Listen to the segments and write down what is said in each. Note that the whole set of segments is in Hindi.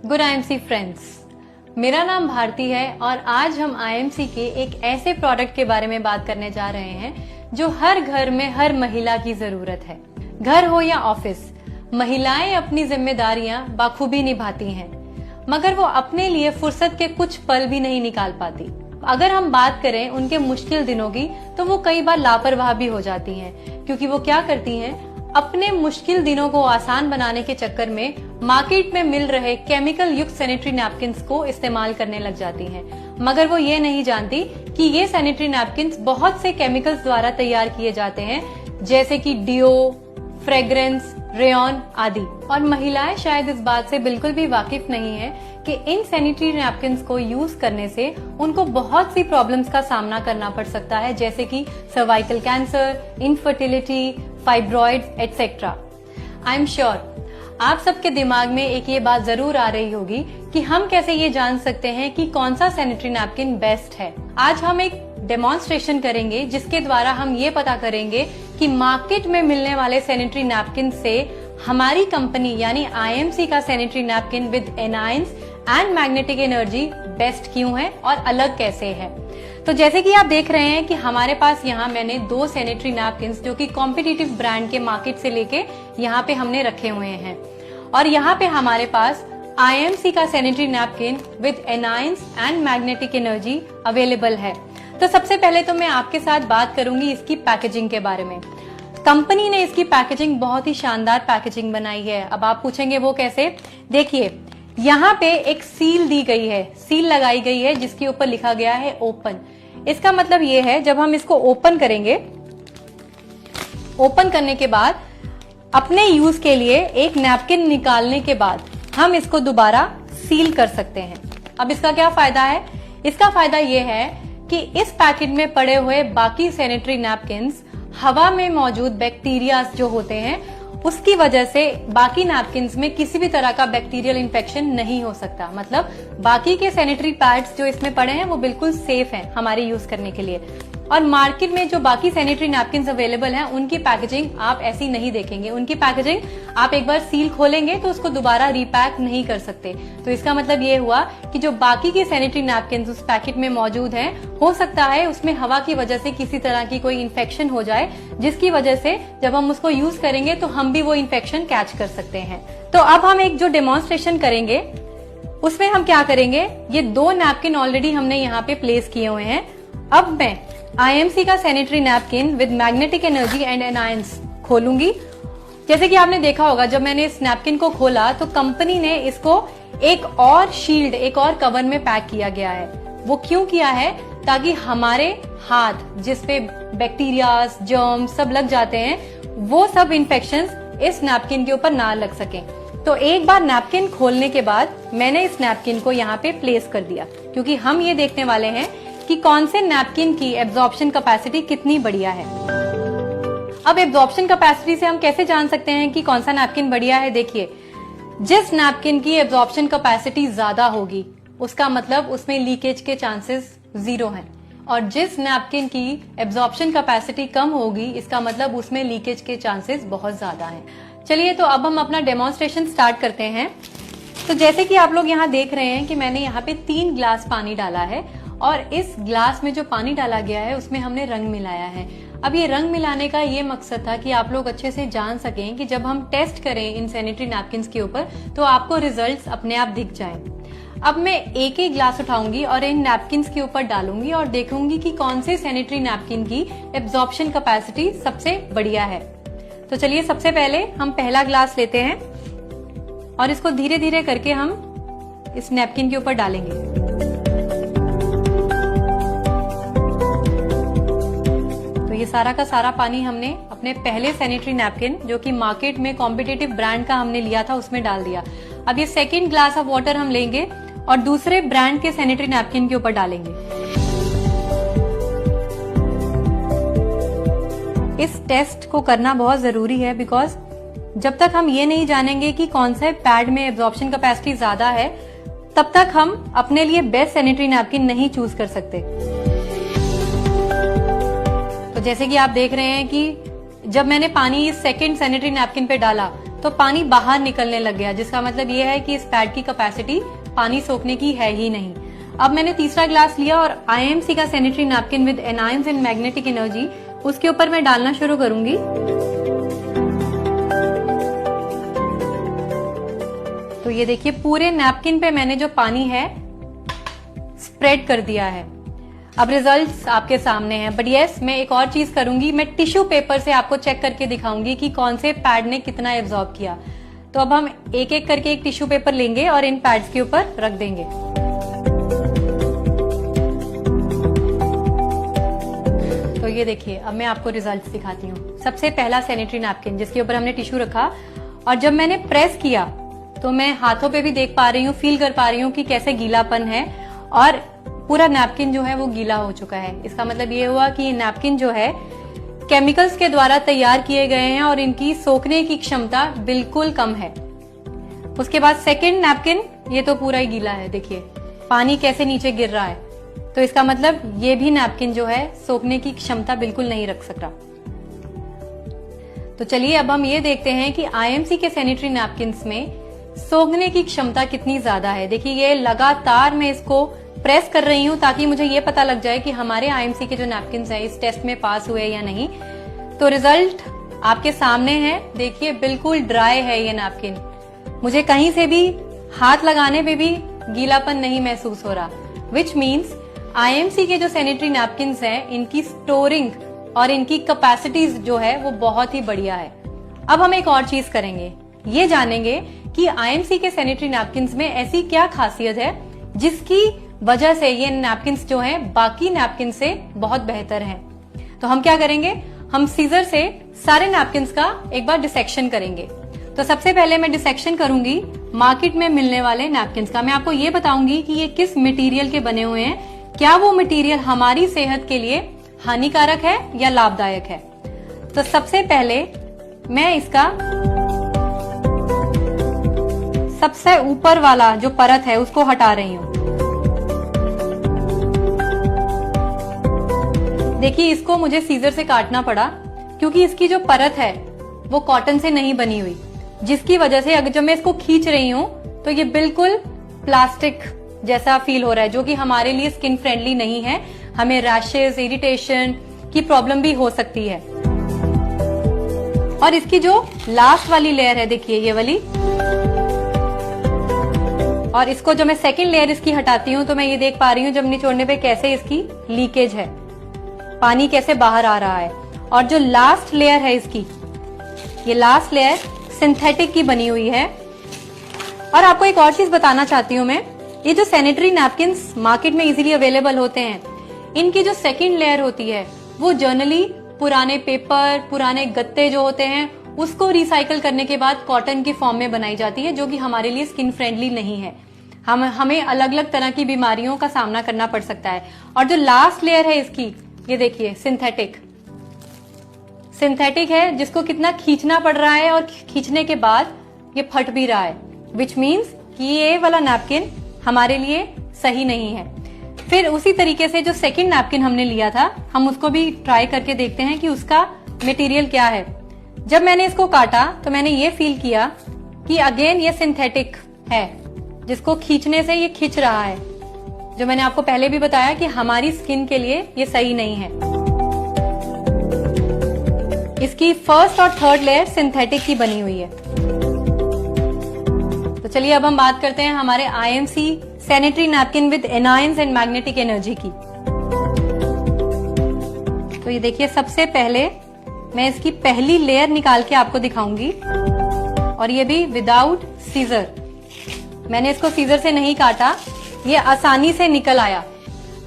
गुड आईएमसी फ्रेंड्स, मेरा नाम भारती है और आज हम आईएमसी के एक ऐसे प्रोडक्ट के बारे में बात करने जा रहे हैं जो हर घर में हर महिला की जरूरत है। घर हो या ऑफिस, महिलाएं अपनी जिम्मेदारियां बाखूबी निभाती हैं, मगर वो अपने लिए फुर्सत के कुछ पल भी नहीं निकाल पाती। अगर हम बात करें उनके मुश्किल दिनों की, तो वो कई बार लापरवाह भी हो जाती हैं, क्योंकि वो क्या करती हैं, अपने मुश्किल दिनों को आसान बनाने के चक्कर में मार्केट में मिल रहे केमिकल युक्त सैनिटरी नैपकिन्स को इस्तेमाल करने लग जाती हैं। मगर वो ये नहीं जानती कि ये सैनिटरी नैपकिन्स बहुत से केमिकल्स द्वारा तैयार किए जाते हैं, जैसे कि डिओ, फ्रेग्रेंस, रेयॉन आदि। और महिलाएं शायद इस बात से बिल्कुल भी वाकिफ नहीं है कि इन सैनिटरी नैपकिन्स को यूज करने से उनको बहुत सी प्रॉब्लम्स का सामना करना पड़ सकता है, जैसे कि cervical cancer, infertility, fibroids etcetera. I am sure आप सबके दिमाग में एक ये बात जरूर आ रही होगी कि हम कैसे ये जान सकते हैं कि कौन सा सैनिटरी नैपकिन बेस्ट है। आज हम एक डेमोन्स्ट्रेशन करेंगे जिसके द्वारा हम ये पता करेंगे कि मार्केट में मिलने वाले सैनिटरी नैपकिन से हमारी कंपनी यानी आईएमसी का sanitary napkin with anions and magnetic energy best क्यों है और अलग कैसे है। तो जैसे कि आप देख रहे हैं कि हमारे पास यहाँ मैंने दो सैनिटरी नैपकिन्स जो कि कॉम्पिटिटिव ब्रांड के मार्केट से लेके यहाँ पे हमने रखे हुए हैं, और यहाँ पे हमारे पास आईएमसी का sanitary napkin with anions and magnetic energy available है। तो सबसे पहले तो मैं आपके साथ बात करूंगी इसकी पैकेजिंग के बारे में। कंपनी ने इसकी पैकेजिंग बहुत ही शानदार पैकेजिंग बनाई है। अब आप पूछेंगे वो कैसे? देखिए, यहाँ पे एक सील दी गई है, सील लगाई गई है जिसके ऊपर लिखा गया है ओपन। इसका मतलब ये है जब हम इसको ओपन करेंगे, ओपन करने के बाद अपने यूज के लिए एक नैपकिन निकालने के बाद हम इसको दोबारा सील कर सकते हैं। अब इसका क्या फायदा है? इसका फायदा ये है कि इस पैकेट में पड़े हुए बाकी सैनिटरी नैपकिन्स हवा में मौजूद बैक्टीरिया जो होते हैं उसकी वजह से बाकी नैपकिन्स में किसी भी तरह का बैक्टीरियल इन्फेक्शन नहीं हो सकता। मतलब बाकी के सैनिटरी पैड्स जो इसमें पड़े हैं वो बिल्कुल सेफ हैं हमारे यूज करने के लिए। और मार्केट में जो बाकी सैनिटरी नैपकिन्स अवेलेबल हैं उनकी पैकेजिंग आप ऐसी नहीं देखेंगे। उनकी पैकेजिंग आप एक बार सील खोलेंगे तो उसको दोबारा रीपैक नहीं कर सकते। तो इसका मतलब ये हुआ कि जो बाकी की सैनिटरी नैपकिन्स उस पैकेट में मौजूद हैं, हो सकता है उसमें हवा की वजह से किसी तरह की कोई इन्फेक्शन हो जाए, जिसकी वजह से जब हम उसको यूज करेंगे तो हम भी वो इन्फेक्शन कैच कर सकते हैं। तो अब हम एक जो डेमोन्स्ट्रेशन करेंगे उसमें हम क्या करेंगे, ये दो नैपकिन ऑलरेडी हमने यहाँ पे प्लेस किए हुए हैं। अब मैं आईएमसी का sanitary napkin with magnetic energy and anions खोलूंगी। जैसे कि आपने देखा होगा जब मैंने इस नैपकिन को खोला तो कंपनी ने इसको एक और शील्ड, एक और कवर में पैक किया गया है। वो क्यों किया है? ताकि हमारे हाथ जिसपे बैक्टीरियाज, जर्म्स सब लग जाते हैं, वो सब इन्फेक्शंस इस नैपकिन के ऊपर ना लग सकें। तो एक बार नैपकिन खोलने के बाद मैंने इस नैपकिन को यहाँ पे प्लेस कर दिया, क्योंकि हम ये देखने वाले हैं कि कौन से नैपकिन की एब्जॉर्प्शन कैपेसिटी कितनी बढ़िया है। अब एब्जॉर्प्शन कैपेसिटी से हम कैसे जान सकते हैं कि कौन सा नैपकिन बढ़िया है? देखिए, जिस नैपकिन की एब्जॉर्प्शन कैपेसिटी ज्यादा होगी उसका मतलब उसमें लीकेज के चांसेस 0 हैं, और जिस नैपकिन की एब्जॉर्प्शन कैपेसिटी कम होगी इसका मतलब उसमें लीकेज के चांसेस बहुत ज्यादा हैं। चलिए, तो अब हम अपना डेमोन्स्ट्रेशन स्टार्ट करते हैं। तो जैसे कि आप लोग यहाँ देख रहे हैं कि मैंने यहाँ पे 3 ग्लास पानी डाला है, और इस ग्लास में जो पानी डाला गया है उसमें हमने रंग मिलाया है। अब ये रंग मिलाने का ये मकसद था कि आप लोग अच्छे से जान सकें कि जब हम टेस्ट करें इन सैनिटरी नैपकिन्स के ऊपर तो आपको रिजल्ट्स अपने आप दिख जाएं। अब मैं एक ही ग्लास उठाऊंगी और इन नैपकिन्स के ऊपर डालूंगी और देखूंगी कि कौन से सैनिटरी नैपकिन की एब्जॉर्प्शन कैपेसिटी सबसे बढ़िया है। तो चलिए, सबसे पहले हम पहला ग्लास लेते हैं और इसको धीरे धीरे करके हम इस नैपकिन के ऊपर डालेंगे। तो ये सारा का सारा पानी हमने अपने पहले सैनिटरी नैपकिन जो कि मार्केट में कॉम्पिटिटिव ब्रांड का हमने लिया था उसमें डाल दिया। अब ये सेकंड ग्लास ऑफ वाटर हम लेंगे और दूसरे ब्रांड के सैनिटरी नैपकिन के ऊपर डालेंगे। इस टेस्ट को करना बहुत जरूरी है, बिकॉज जब तक हम ये नहीं जानेंगे कि कौन से पैड में एब्जॉर्प्शन कैपेसिटी ज्यादा है तब तक हम अपने लिए बेस्ट सैनिटरी नैपकिन नहीं चूज कर सकते। तो जैसे कि आप देख रहे हैं कि जब मैंने पानी इस सेकंड सैनिटरी नैपकिन पे डाला तो पानी बाहर निकलने लग गया, जिसका मतलब ये है कि इस पैड की कैपेसिटी पानी सोखने की है ही नहीं। अब मैंने तीसरा ग्लास लिया और IMC का sanitary napkin with anions and magnetic energy उसके ऊपर मैं डालना शुरू करूंगी। तो ये देखिए पूरे नैपकिन पे मैंने जो पानी है स्प्रेड कर दिया है। अब रिजल्ट्स आपके सामने हैं, बट यस मैं एक और चीज करूंगी, मैं टिश्यू पेपर से आपको चेक करके दिखाऊंगी कि कौन से पैड ने कितना एब्जॉर्ब किया। तो अब हम एक एक करके एक टिश्यू पेपर लेंगे और इन पैड्स के ऊपर रख देंगे। तो ये देखिए अब मैं आपको रिजल्ट्स दिखाती हूँ। सबसे पहला सैनिटरी नैपकिन जिसके ऊपर हमने टिश्यू रखा और जब मैंने प्रेस किया तो मैं हाथों पे भी देख पा रही हूँ, फील कर पा रही हूँ कि कैसे गीलापन है और पूरा नैपकिन जो है वो गीला हो चुका है। इसका मतलब ये हुआ कि ये नैपकिन जो है केमिकल्स के द्वारा तैयार किए गए हैं और इनकी सोखने की क्षमता बिल्कुल कम है। उसके बाद सेकंड नैपकिन, ये तो पूरा ही गीला है, देखिए पानी कैसे नीचे गिर रहा है। तो इसका मतलब ये भी नैपकिन जो है सोखने की क्षमता बिल्कुल नहीं रख सकता। तो चलिए अब हम ये देखते हैं कि IMC के सैनिटरी नैपकिन्स में सोखने की क्षमता कितनी ज्यादा है। देखिए ये लगातार मैं इसको प्रेस कर रही हूं ताकि मुझे ये पता लग जाए कि हमारे IMC के जो नैपकिन्स हैं इस टेस्ट में पास हुए या नहीं। तो रिजल्ट आपके सामने है, देखिए बिल्कुल ड्राई है ये नैपकिन। मुझे कहीं से भी हाथ लगाने पे भी गीलापन नहीं महसूस हो रहा, विच मीन्स IMC के जो सैनिटरी नैपकिन्स हैं इनकी स्टोरिंग और इनकी कैपेसिटीज जो है वो बहुत ही बढ़िया है। अब हम एक और चीज करेंगे, ये जानेंगे कि IMC के सैनिटरी नैपकिन्स में ऐसी क्या खासियत है जिसकी वजह से ये नैपकिन्स जो हैं बाकी नैपकिन से बहुत बेहतर हैं। तो हम क्या करेंगे, हम सीजर से सारे नैपकिन्स का एक बार डिसेक्शन करेंगे। तो सबसे पहले मैं डिसेक्शन करूंगी मार्केट में मिलने वाले नैपकिन्स का। मैं आपको ये बताऊंगी कि ये किस मटेरियल के बने हुए हैं, क्या वो मटेरियल हमारी सेहत के लिए हानिकारक है या लाभदायक है। तो सबसे पहले मैं इसका सबसे ऊपर वाला जो परत है उसको हटा रही हूं। देखिए इसको मुझे सीजर से काटना पड़ा क्योंकि इसकी जो परत है वो कॉटन से नहीं बनी हुई, जिसकी वजह से अगर जब मैं इसको खींच रही हूं तो ये बिल्कुल प्लास्टिक जैसा फील हो रहा है, जो कि हमारे लिए स्किन फ्रेंडली नहीं है। हमें रैशेस, इरिटेशन की प्रॉब्लम भी हो सकती है। और इसकी जो लास्ट वाली लेयर है, देखिए ये वाली, और इसको जो मैं सेकंड लेयर इसकी हटाती हूँ तो मैं ये देख पा रही हूँ जब निचोड़ने पे कैसे इसकी लीकेज है, पानी कैसे बाहर आ रहा है। और जो लास्ट लेयर है इसकी, ये लास्ट लेयर सिंथेटिक की बनी हुई है। और आपको एक और चीज बताना चाहती हूँ मैं, ये जो सैनिटरी नैपकिन्स मार्केट में इजीली अवेलेबल होते हैं, इनकी जो सेकंड लेयर होती है वो जनरली पुराने पेपर, पुराने गत्ते जो होते हैं उसको रिसाइकल करने के बाद कॉटन की फॉर्म में बनाई जाती है, जो कि हमारे लिए स्किन फ्रेंडली नहीं है। हमें अलग अलग तरह की बीमारियों का सामना करना पड़ सकता है। और जो लास्ट लेयर है इसकी, ये देखिए सिंथेटिक है, जिसको कितना खींचना पड़ रहा है और खींचने के बाद ये फट भी रहा है, विच मीन्स कि ये वाला नैपकिन हमारे लिए सही नहीं है। फिर उसी तरीके से जो सेकंड नैपकिन हमने लिया था, हम उसको भी ट्राई करके देखते हैं कि उसका मटेरियल क्या है। जब मैंने इसको काटा तो मैंने ये फील किया कि अगेन ये सिंथेटिक है, जिसको खींचने से ये खिंच रहा है, जो मैंने आपको पहले भी बताया कि हमारी स्किन के लिए ये सही नहीं है। इसकी फर्स्ट और थर्ड लेयर सिंथेटिक की बनी हुई है। तो चलिए अब हम बात करते हैं हमारे IMC sanitary napkin with anions and magnetic energy की। तो ये देखिए सबसे पहले मैं इसकी पहली लेयर निकाल के आपको दिखाऊंगी, और ये भी विदाउट सीजर। मैंने इसको सीजर से नहीं काटा, ये आसानी से निकल आया।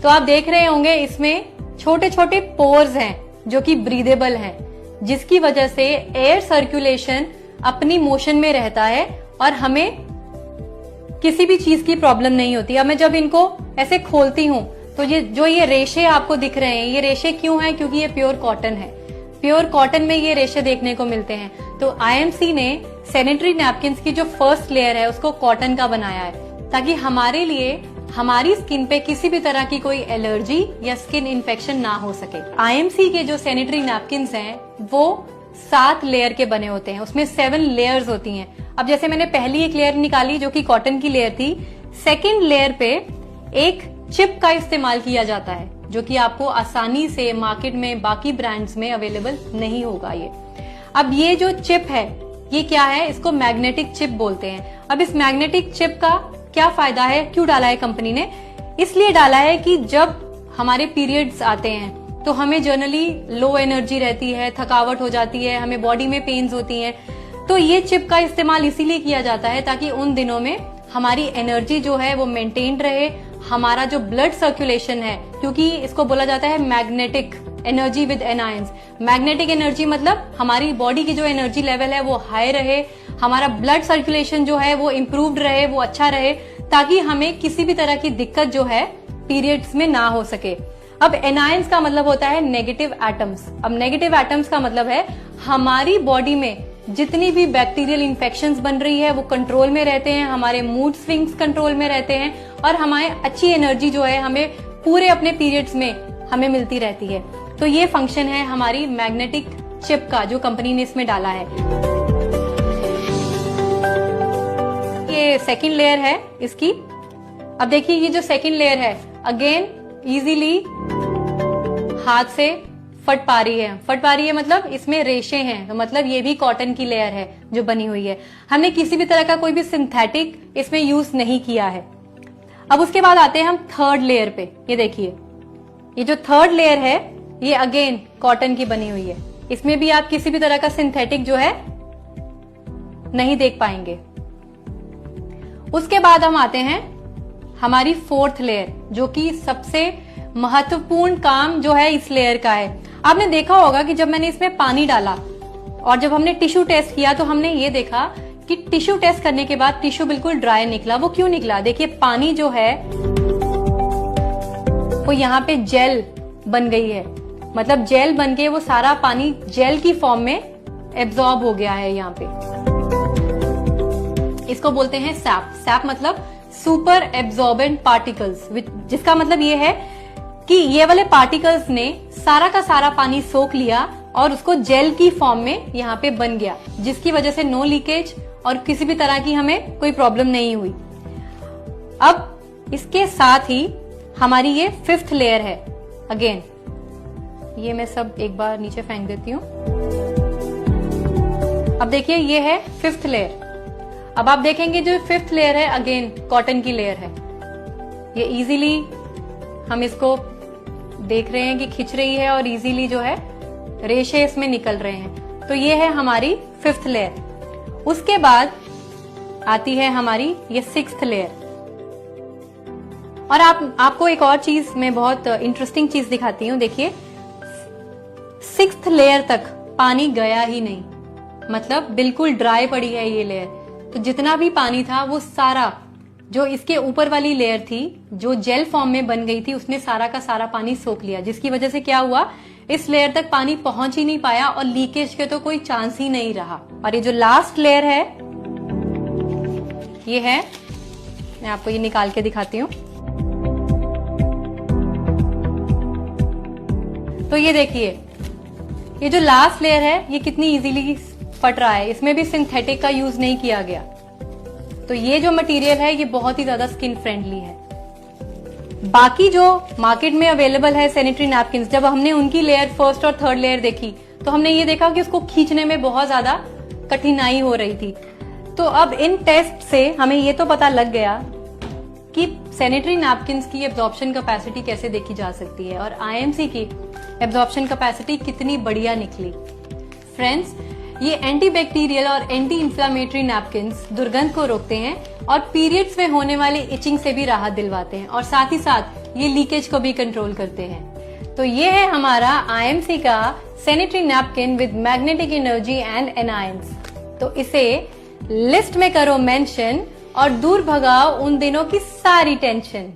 तो आप देख रहे होंगे इसमें छोटे छोटे पोर्स हैं जो कि ब्रीदेबल हैं, जिसकी वजह से एयर सर्कुलेशन अपनी मोशन में रहता है और हमें किसी भी चीज की प्रॉब्लम नहीं होती। अब मैं जब इनको ऐसे खोलती हूँ तो ये रेशे आपको दिख रहे हैं, ये रेशे क्यों हैं? क्योंकि ये प्योर कॉटन है। प्योर कॉटन में ये रेशे देखने को मिलते हैं। तो IMC ने सैनिटरी नैपकिन्स की जो फर्स्ट लेयर है उसको कॉटन का बनाया है, ताकि हमारे लिए हमारी स्किन पे किसी भी तरह की कोई एलर्जी या स्किन इन्फेक्शन ना हो सके। IMC के जो सैनिटरी नैपकिन्स हैं वो 7 लेयर के बने होते हैं, उसमें 7 लेयर्स होती हैं। अब जैसे मैंने पहली एक लेयर निकाली जो कि कॉटन की लेयर थी, सेकेंड लेयर पे एक चिप का इस्तेमाल किया जाता है जो कि आपको आसानी से मार्केट में बाकी ब्रांड्स में अवेलेबल नहीं होगा। अब ये जो चिप है ये क्या है, इसको मैग्नेटिक चिप बोलते हैं। अब इस मैग्नेटिक चिप का क्या फायदा है, क्यों डाला है कंपनी ने? इसलिए डाला है कि जब हमारे पीरियड्स आते हैं तो हमें जनरली लो एनर्जी रहती है, थकावट हो जाती है, हमें बॉडी में पेन्स होती हैं, तो ये चिप का इस्तेमाल इसीलिए किया जाता है ताकि उन दिनों में हमारी एनर्जी जो है वो मेंटेन रहे, हमारा जो ब्लड सर्कुलेशन है, क्योंकि इसको बोला जाता है magnetic energy with anions. Magnetic energy मतलब हमारी बॉडी की जो एनर्जी लेवल है वो हाई रहे, हमारा ब्लड सर्कुलेशन जो है वो इम्प्रूव्ड रहे, वो अच्छा रहे, ताकि हमें किसी भी तरह की दिक्कत जो है पीरियड्स में ना हो सके। अब एनायंस का मतलब होता है नेगेटिव एटम्स। अब नेगेटिव एटम्स का मतलब है हमारी बॉडी में जितनी भी बैक्टीरियल इन्फेक्शंस बन रही है वो कंट्रोल में रहते हैं, हमारे मूड स्विंग्स कंट्रोल में रहते हैं और हमारी अच्छी एनर्जी जो है हमें पूरे अपने पीरियड्स में हमें मिलती रहती है। तो ये फंक्शन है हमारी मैग्नेटिक चिप का जो कंपनी ने इसमें डाला है। ये सेकंड लेयर है इसकी। अब देखिए ये जो सेकंड लेयर है अगेन इजीली हाथ से फट पा रही है मतलब इसमें रेशे हैं, तो मतलब ये भी कॉटन की लेयर है जो बनी हुई है। हमने किसी भी तरह का कोई भी सिंथेटिक इसमें यूज नहीं किया है। अब उसके बाद आते हैं हम थर्ड लेयर पे। ये देखिए ये जो थर्ड लेयर है ये अगेन कॉटन की बनी हुई है, इसमें भी आप किसी भी तरह का सिंथेटिक जो है नहीं देख पाएंगे। उसके बाद हम आते हैं हमारी फोर्थ लेयर, जो कि सबसे महत्वपूर्ण काम जो है इस लेयर का है। आपने देखा होगा कि जब मैंने इसमें पानी डाला और जब हमने टिश्यू टेस्ट किया तो हमने ये देखा कि टिश्यू टेस्ट करने के बाद टिश्यू बिल्कुल ड्राई निकला। वो क्यों निकला? देखिए पानी जो है वो यहाँ पे जेल बन गई है, मतलब जेल बन के वो सारा पानी जेल की फॉर्म में एब्जॉर्ब हो गया है यहाँ पे। इसको बोलते हैं सैप। सैप मतलब सुपर एब्जॉर्बेंट पार्टिकल्स, जिसका मतलब ये है कि ये वाले पार्टिकल्स ने सारा का सारा पानी सोख लिया और उसको जेल की फॉर्म में यहाँ पे बन गया, जिसकी वजह से नो लीकेज और किसी भी तरह की हमें कोई प्रॉब्लम नहीं हुई। अब इसके साथ ही हमारी ये फिफ्थ लेयर है। अगेन ये मैं सब एक बार नीचे फेंक देती हूँ। अब देखिए ये है फिफ्थ लेयर। अब आप देखेंगे जो फिफ्थ लेयर है अगेन कॉटन की लेयर है। ये इजीली हम इसको देख रहे हैं कि खिंच रही है और इजीली जो है रेशे इसमें निकल रहे हैं। तो ये है हमारी फिफ्थ लेयर। उसके बाद आती है हमारी ये सिक्स्थ लेयर। और आपको एक और चीज मैं बहुत इंटरेस्टिंग चीज दिखाती हूँ। देखिए सिक्स्थ लेयर तक पानी गया ही नहीं, मतलब बिल्कुल ड्राई पड़ी है ये लेयर। तो जितना भी पानी था वो सारा जो इसके ऊपर वाली लेयर थी जो जेल फॉर्म में बन गई थी उसने सारा का सारा पानी सोख लिया, जिसकी वजह से क्या हुआ, इस लेयर तक पानी पहुंच ही नहीं पाया और लीकेज के तो कोई चांस ही नहीं रहा। और ये जो लास्ट लेयर है ये है, मैं आपको ये निकाल के दिखाती हूँ। तो ये देखिए ये जो लास्ट लेयर है ये कितनी इजीली फट रहा है, इसमें भी सिंथेटिक का यूज नहीं किया गया। तो ये जो मटेरियल है ये बहुत ही ज्यादा स्किन फ्रेंडली है। बाकी जो मार्केट में अवेलेबल है सैनिटरी नैपकिन, जब हमने उनकी लेयर फर्स्ट और थर्ड लेयर देखी तो हमने ये देखा कि उसको खींचने में बहुत ज्यादा कठिनाई हो रही थी। तो अब इन टेस्ट से हमें ये तो पता लग गया कि सैनिटरी नैपकिन की एब्जॉर्प्शन कैपेसिटी कैसे देखी जा सकती है और आईएमसी की एब्जॉर्प्शन कैपेसिटी कितनी बढ़िया निकली। फ्रेंड्स, ये एंटीबैक्टीरियल और एंटी इंफ्लेमेटरी नैपकिन्स दुर्गंध को रोकते हैं और पीरियड्स में होने वाली इचिंग से भी राहत दिलवाते हैं और साथ ही साथ ये लीकेज को भी कंट्रोल करते हैं। तो ये है हमारा आईएमसी का sanitary napkin with magnetic energy and anions. तो इसे लिस्ट में करो मेंशन और दूर भगाओ उन दिनों की सारी टेंशन।